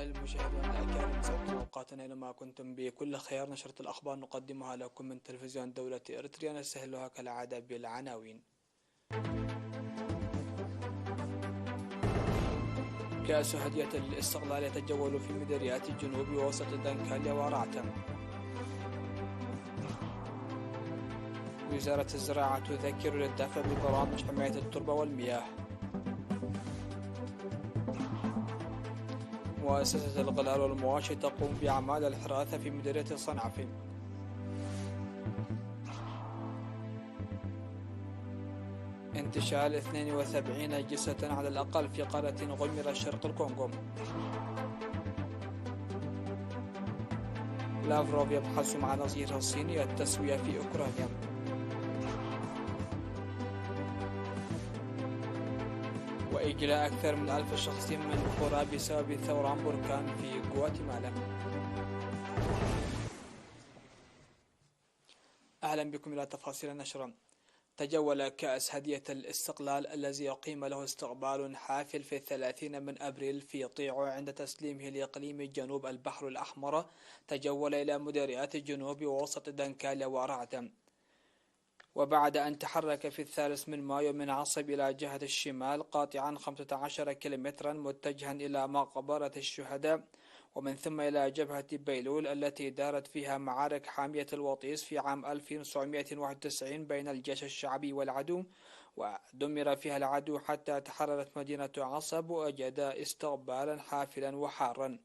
المشاهدون الأكارم، سعدتم أوقاتنا أينما كنتم بكل خير. نشرة الأخبار نقدمها لكم من تلفزيون دولة إريتريا، نستهلها كالعادة بالعناوين. كأس هدية الاستقلال يتجول في مديريات الجنوب ووسط دنكاليا ورعتم. وزارة الزراعة تذكر للدفع ببرامج حماية التربة والمياه. مؤسسة الغلال والمواشي تقوم بأعمال الحراثة في مديرية صنعاء. انتشال 72 جثة على الأقل في قارة غمر شرق الكونغو. لافروف يبحث مع نظيره الصيني التسوية في أوكرانيا. وإجلاء أكثر من 1000 شخص من قرى بسبب ثوران بركان في غواتيمالا. أهلا بكم إلى تفاصيل النشرة. تجول كأس هدية الاستقلال الذي يقيم له استقبال حافل في 30 من أبريل في طيعو عند تسليمه لإقليم جنوب البحر الأحمر، تجول إلى مديريات الجنوب ووسط دنكاليا ورعتم. وبعد أن تحرك في 3 من مايو من عصب إلى جهة الشمال قاطعا 15 كيلومترا متجها إلى مقبرة الشهداء، ومن ثم إلى جبهة بيلول التي دارت فيها معارك حامية الوطيس في عام 1991 بين الجيش الشعبي والعدو، ودمر فيها العدو حتى تحررت مدينة عصب وأجد استقبالا حافلا وحارا.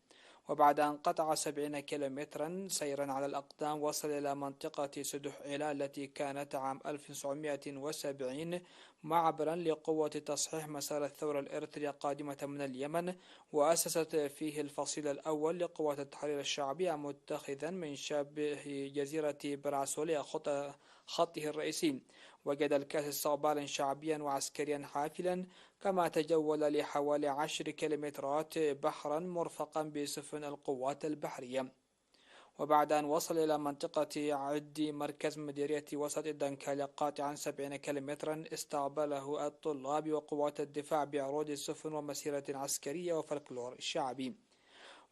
وبعد أن قطع 70 كيلومترا سيرا على الأقدام وصل إلى منطقة سدح إيلا التي كانت عام 1970 معبرا لقوة تصحيح مسار الثورة الإريترية قادمة من اليمن، وأسست فيه الفصيل الأول لقوات التحرير الشعبية متخذا من شبه جزيرة براسوليا خطه الرئيسي. وجد الكاس استقبالا شعبيا وعسكريا حافلا، كما تجول لحوالي 10 كيلومترات بحرا مرفقا بسفن القوات البحرية. وبعد أن وصل إلى منطقة عدي مركز مديرية وسط دنكاليا قاطعا 70 كيلومترا، استقبله الطلاب وقوات الدفاع بعروض السفن ومسيرة عسكرية وفلكلور شعبي.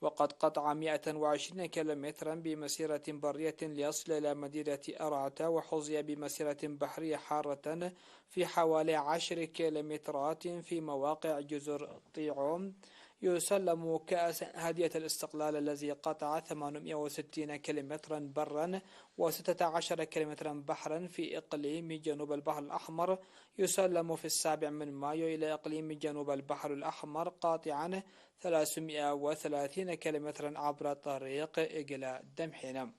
وقد قطع 120 كيلومترا بمسيرة برية ليصل إلى مدينة أرعتا، وحظي بمسيرة بحرية حارة في حوالي 10 كيلومترات في مواقع جزر طيعوم. يسلم كأس هدية الاستقلال الذي قطع 860 كيلومترا برا و16 كيلومترا بحرا في إقليم جنوب البحر الأحمر، يسلم في 7 من مايو إلى إقليم جنوب البحر الأحمر قاطعا 330 كيلومترا عبر طريق إجلاء دمحنا.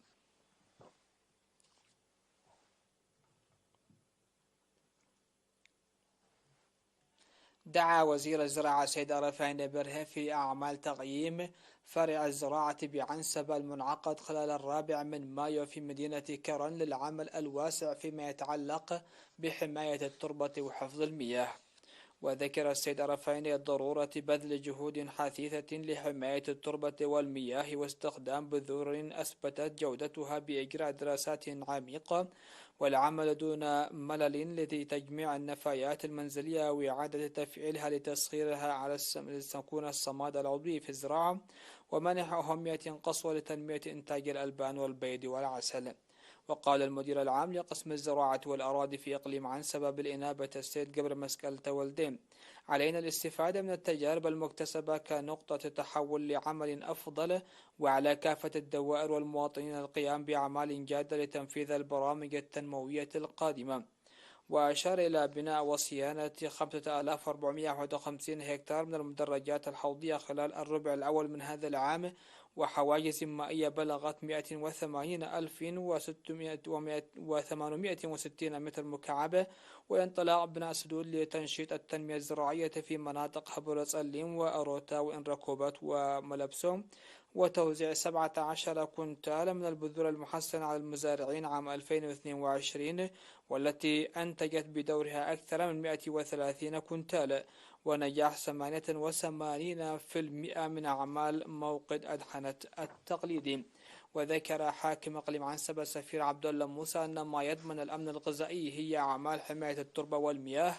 دعا وزير الزراعة سيد رفاعين برهة في أعمال تقييم فرع الزراعة بعنسبة المنعقد خلال 4 من مايو في مدينة كرن للعمل الواسع فيما يتعلق بحماية التربة وحفظ المياه. وذكر السيد رفاعين ضرورة بذل جهود حثيثة لحماية التربة والمياه واستخدام بذور أثبتت جودتها بإجراء دراسات عميقة والعمل دون ملل لتجميع النفايات المنزلية وإعادة تفعيلها لتسخيرها على لتكون الصماد العضوي في الزراعة، ومنح أهمية قصوى لتنمية إنتاج الألبان والبيض والعسل. وقال المدير العام لقسم الزراعة والأراضي في إقليم عنسبة بالإنابة السيد قبر مسكال تولدين: علينا الاستفادة من التجارب المكتسبة كنقطة تحول لعمل أفضل، وعلى كافة الدوائر والمواطنين القيام بأعمال جادة لتنفيذ البرامج التنموية القادمة. وأشار إلى بناء وصيانة 5451 هكتار من المدرجات الحوضية خلال الربع الأول من هذا العام، وحواجز مائية بلغت 180,860 متر مكعب، وانطلاق بناء سدود لتنشيط التنمية الزراعية في مناطق هبرز الليم وأروتا وإنراكوبات وملبسوم، وتوزيع 17 كنتال من البذور المحسنة على المزارعين عام 2022، والتي أنتجت بدورها أكثر من 130 كنتال، ونجاح 88% من أعمال موقد أدحنة التقليدي. وذكر حاكم إقليم عنسبة السفير عبد الله موسى أن ما يضمن الأمن الغذائي هي أعمال حماية التربة والمياه،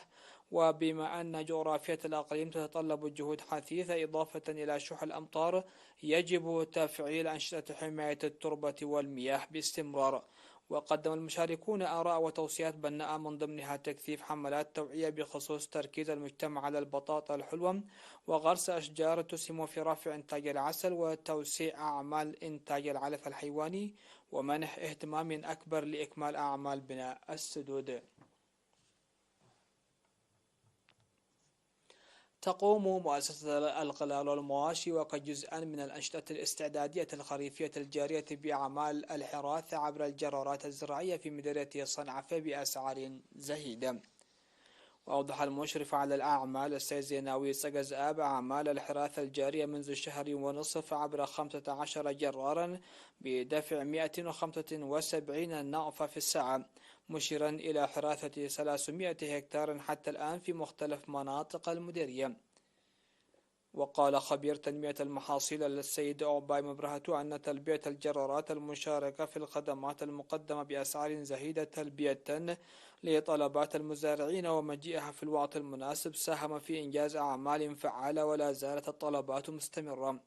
وبما أن جغرافية الأقليم تتطلب جهود حثيثة إضافة إلى شح الأمطار، يجب تفعيل أنشطة حماية التربة والمياه باستمرار. وقدم المشاركون آراء وتوصيات بناءة من ضمنها تكثيف حملات توعية بخصوص تركيز المجتمع على البطاطا الحلوة وغرس أشجار تسهم في رفع إنتاج العسل وتوسيع أعمال إنتاج العلف الحيواني ومنح اهتمام أكبر لإكمال أعمال بناء السدود. تقوم مؤسسة القلال والمواشي وكجزءا من الأنشطة الاستعدادية الخريفية الجارية بأعمال الحراث عبر الجرارات الزراعية في مديرية صنعاء بأسعار زهيدة. وأوضح المشرف على الأعمال السيد زيناوي صقزآب أعمال الحراث الجارية منذ شهر ونصف عبر 15 جرارا بدفع 175 ناقة في الساعة، مشيرا إلى حراثة 300 هكتار حتى الآن في مختلف مناطق المديرية. وقال خبير تنمية المحاصيل السيد أوباي مبرهة أن تلبية الجرارات المشاركة في الخدمات المقدمة بأسعار زهيدة تلبية لطلبات المزارعين ومجيئها في الوقت المناسب ساهم في إنجاز أعمال فعالة ولا زالت الطلبات مستمرة.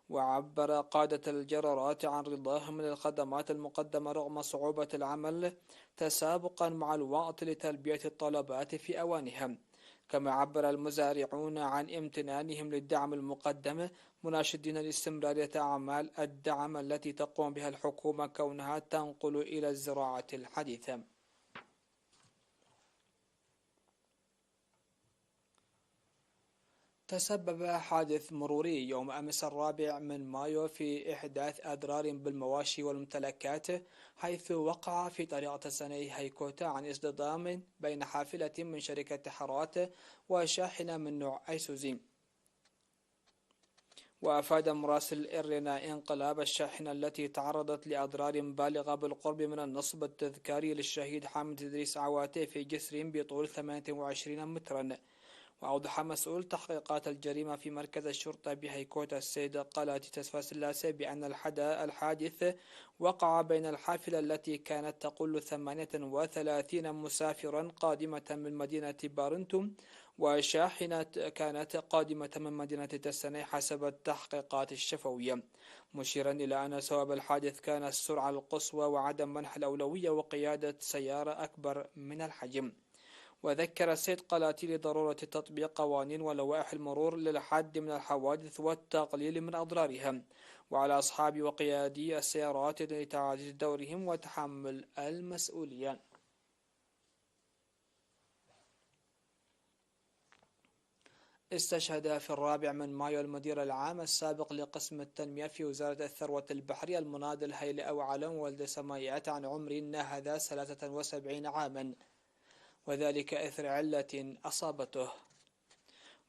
وعبر قادة الجرارات عن رضاهم من الخدمات المقدمة رغم صعوبة العمل تسابقا مع الوقت لتلبية الطلبات في أوانها. كما عبر المزارعون عن امتنانهم للدعم المقدم مناشدين لاستمرارية أعمال الدعم التي تقوم بها الحكومة كونها تنقل إلى الزراعة الحديثة. تسبب حادث مروري يوم أمس 4 مايو في إحداث أضرار بالمواشي والممتلكات، حيث وقع في طريق سني هيكوتا عن اصطدام بين حافلة من شركة حرات وشاحنة من نوع أيسوزي. وأفاد مراسل إيرنا انقلاب الشاحنة التي تعرضت لأضرار بالغة بالقرب من النصب التذكاري للشهيد حامد إدريس عواتي في جسر بطول 28 مترا. وأوضح مسؤول تحقيقات الجريمة في مركز الشرطة بهيكوتا السيد قلاتي تسفاسلاسي بأن الحادث وقع بين الحافلة التي كانت تقل 38 مسافرا قادمة من مدينة بارنتوم وشاحنة كانت قادمة من مدينة تسني حسب التحقيقات الشفوية، مشيرا إلى أن سبب الحادث كان السرعة القصوى وعدم منح الأولوية وقيادة سيارة أكبر من الحجم. وذكر السيد قلاتي لضرورة تطبيق قوانين ولوائح المرور للحد من الحوادث والتقليل من أضرارها، وعلى أصحاب وقيادي السيارات لتعزيز دورهم وتحمل المسؤولية. استشهد في 4 مايو المدير العام السابق لقسم التنمية في وزارة الثروة البحرية المناضل هيل أو علم ولد سمايات عن عمر ناهز 73 عاما، وذلك إثر علة أصابته.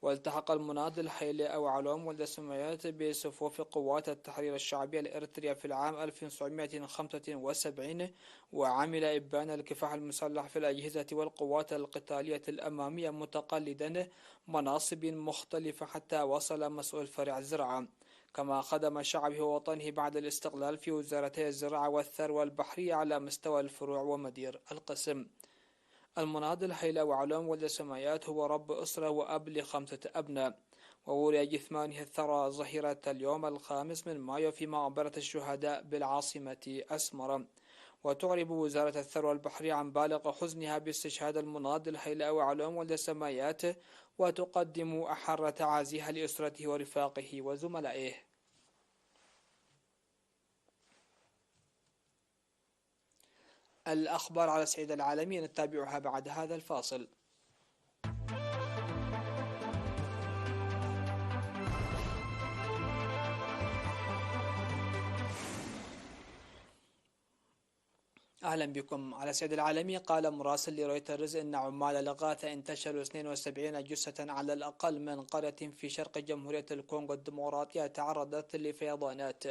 والتحق المناضل حيلي أو علوم ولد سميات بصفوف قوات التحرير الشعبية الإريترية في العام 1975 وعمل إبان الكفاح المسلح في الأجهزة والقوات القتالية الأمامية متقلدا مناصب مختلفة حتى وصل مسؤول فرع الزراعة. كما خدم شعبه ووطنه بعد الاستقلال في وزارتي الزراعة والثروة البحرية على مستوى الفروع ومدير القسم. المناضل حيلة وعلوم ولد سمايات هو رب أسرة وأب ل5 أبناء، وولي جثمانه الثرى ظهيرة اليوم 5 مايو في مقبرة الشهداء بالعاصمة أسمرة. وتعرب وزارة الثروة البحرية عن بالغ حزنها باستشهاد المناضل حيلة وعلوم ولد سمايات وتقدم أحر تعازيها لأسرته ورفاقه وزملائه. الأخبار على الصعيد العالمي نتابعها بعد هذا الفاصل. أهلا بكم. على الصعيد العالمي قال مراسل لرويترز إن عمال الإغاثة انتشلوا 72 جثة على الأقل من قرية في شرق جمهورية الكونغو الديمقراطية تعرضت لفيضانات.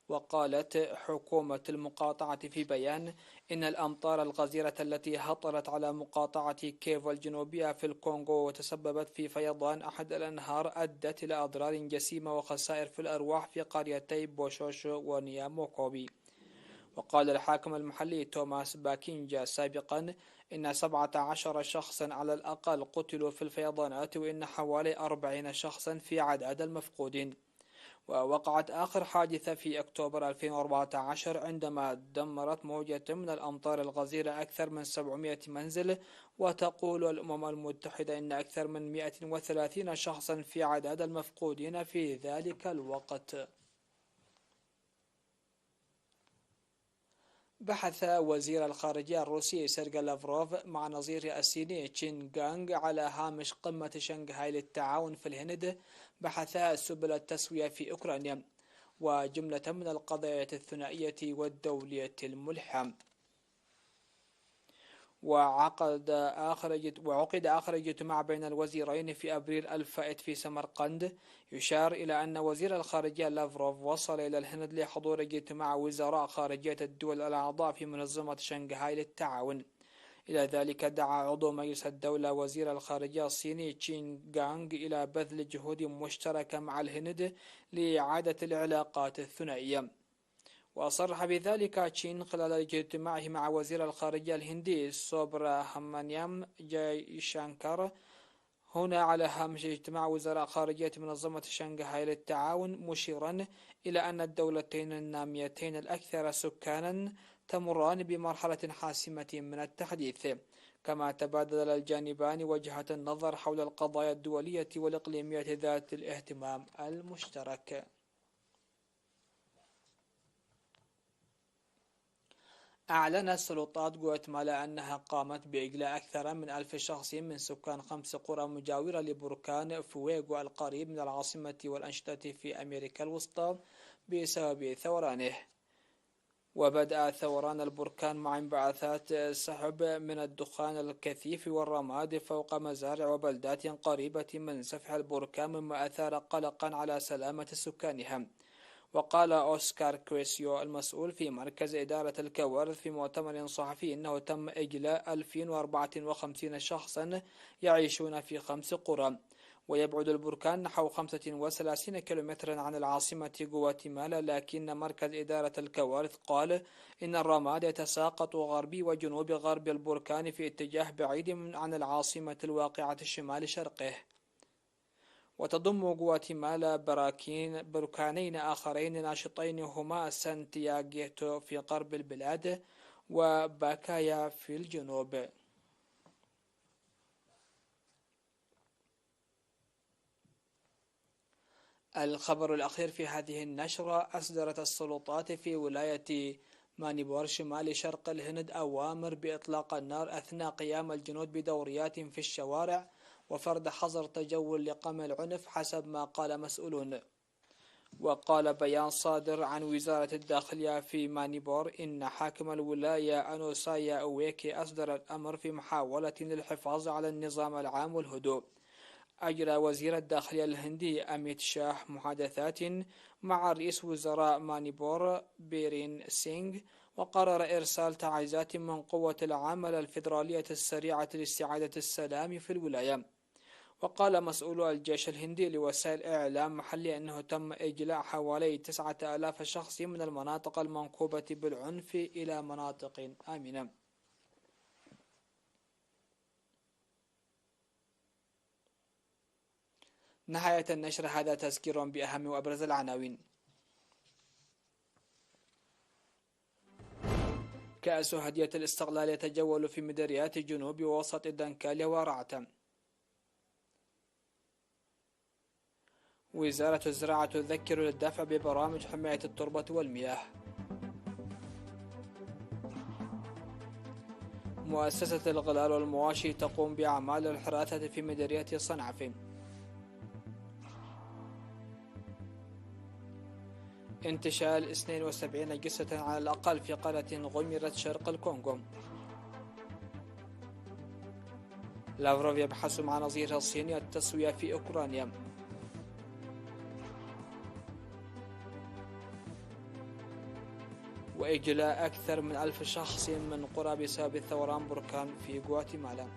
وقالت حكومة المقاطعة في بيان إن الأمطار الغزيرة التي هطلت على مقاطعة كيفو الجنوبية في الكونغو وتسببت في فيضان أحد الأنهار أدت إلى أضرار جسيمة وخسائر في الأرواح في قريتي بوشوشو ونياموكوبي. وقال الحاكم المحلي توماس باكينجا سابقا إن 17 شخصا على الأقل قتلوا في الفيضانات، وإن حوالي 40 شخصا في عدد المفقودين. ووقعت آخر حادثة في أكتوبر 2014 عندما دمرت موجة من الأمطار الغزيرة أكثر من 700 منزل، وتقول الأمم المتحدة إن أكثر من 130 شخصا في عدد المفقودين في ذلك الوقت. بحث وزير الخارجية الروسي سيرجي لافروف مع نظيره الصيني تشين غانغ على هامش قمة شنغهاي للتعاون في الهند بحثا سبل التسوية في أوكرانيا وجملة من القضايا الثنائية والدولية الملحة. وعقد آخر اجتماع بين الوزيرين في أبريل الفائت في سمرقند، يشار إلى أن وزير الخارجية لافروف وصل إلى الهند لحضور اجتماع وزراء خارجية الدول الأعضاء في منظمة شنغهاي للتعاون. إلى ذلك دعا عضو مجلس الدولة وزير الخارجية الصيني تشين غانغ إلى بذل جهود مشتركة مع الهند لإعادة العلاقات الثنائية. وصرح بذلك تشين خلال اجتماعه مع وزير الخارجية الهندي سوبراهمانيام جاي شانكر هنا على هامش اجتماع وزراء خارجية منظمة شنغهاي للتعاون، مشيرا إلى أن الدولتين الناميتين الأكثر سكانا تمران بمرحلة حاسمة من التحديث. كما تبادل الجانبان وجهة النظر حول القضايا الدولية والإقليمية ذات الاهتمام المشترك. أعلنت سلطات غواتمالا أنها قامت بإجلاء أكثر من 1000 شخص من سكان 5 قرى مجاورة لبركان فويغو القريب من العاصمة والأنشطة في أمريكا الوسطى بسبب ثورانه. وبدأ ثوران البركان مع انبعاثات سحب من الدخان الكثيف والرماد فوق مزارع وبلدات قريبة من سفح البركان، مما أثار قلقا على سلامة سكانها. وقال أوسكار كريسيو المسؤول في مركز إدارة الكوارث في مؤتمر صحفي إنه تم إجلاء 2054 شخصا يعيشون في 5 قرى. ويبعد البركان نحو 35 كيلومترا عن العاصمة غواتيمالا، لكن مركز إدارة الكوارث قال إن الرماد يتساقط غربي وجنوب غرب البركان في اتجاه بعيد عن العاصمة الواقعة شمال شرقه. وتضم غواتيمالا بركانين آخرين ناشطين هما سانتياغيتو في غرب البلاد وباكايا في الجنوب. الخبر الأخير في هذه النشرة: أصدرت السلطات في ولاية مانيبور شمال شرق الهند أوامر بإطلاق النار أثناء قيام الجنود بدوريات في الشوارع وفرض حظر تجول لقمع العنف حسب ما قال مسؤولون. وقال بيان صادر عن وزارة الداخلية في مانيبور إن حاكم الولاية أنوسايا أويكي أصدر الأمر في محاولة للحفاظ على النظام العام والهدوء. أجرى وزير الداخلية الهندي أميت شاه محادثات مع رئيس وزراء مانيبور بيرين سينغ، وقرر إرسال تعزيزات من قوة العمل الفيدرالية السريعة لاستعادة السلام في الولاية. وقال مسؤول الجيش الهندي لوسائل إعلام محلية أنه تم إجلاء حوالي 9000 شخص من المناطق المنكوبة بالعنف إلى مناطق آمنة. نهاية النشر، هذا تذكير بأهم وأبرز العناوين. كأس هدية الاستقلال يتجول في مديريات جنوب ووسط دنكاليا ورعتا. وزارة الزراعة تذكر للدفع ببرامج حماية التربة والمياه. مؤسسة الغلال والمواشي تقوم بأعمال الحراثة في مديرية صنعاء. انتشال 72 جثة على الأقل في قرية غمرت شرق الكونغو. لافروف يبحث مع نظيره الصيني التسوية في أوكرانيا. وإجلاء أكثر من 1000 شخص من قرى بسبب ثوران بركان في غواتيمالا.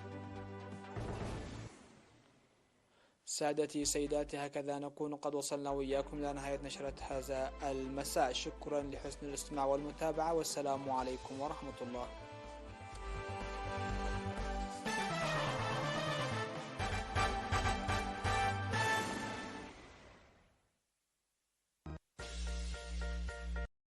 سادتي سيداتي، هكذا نكون قد وصلنا وإياكم إلى نهاية نشرة هذا المساء. شكرا لحسن الاستماع والمتابعة، والسلام عليكم ورحمة الله.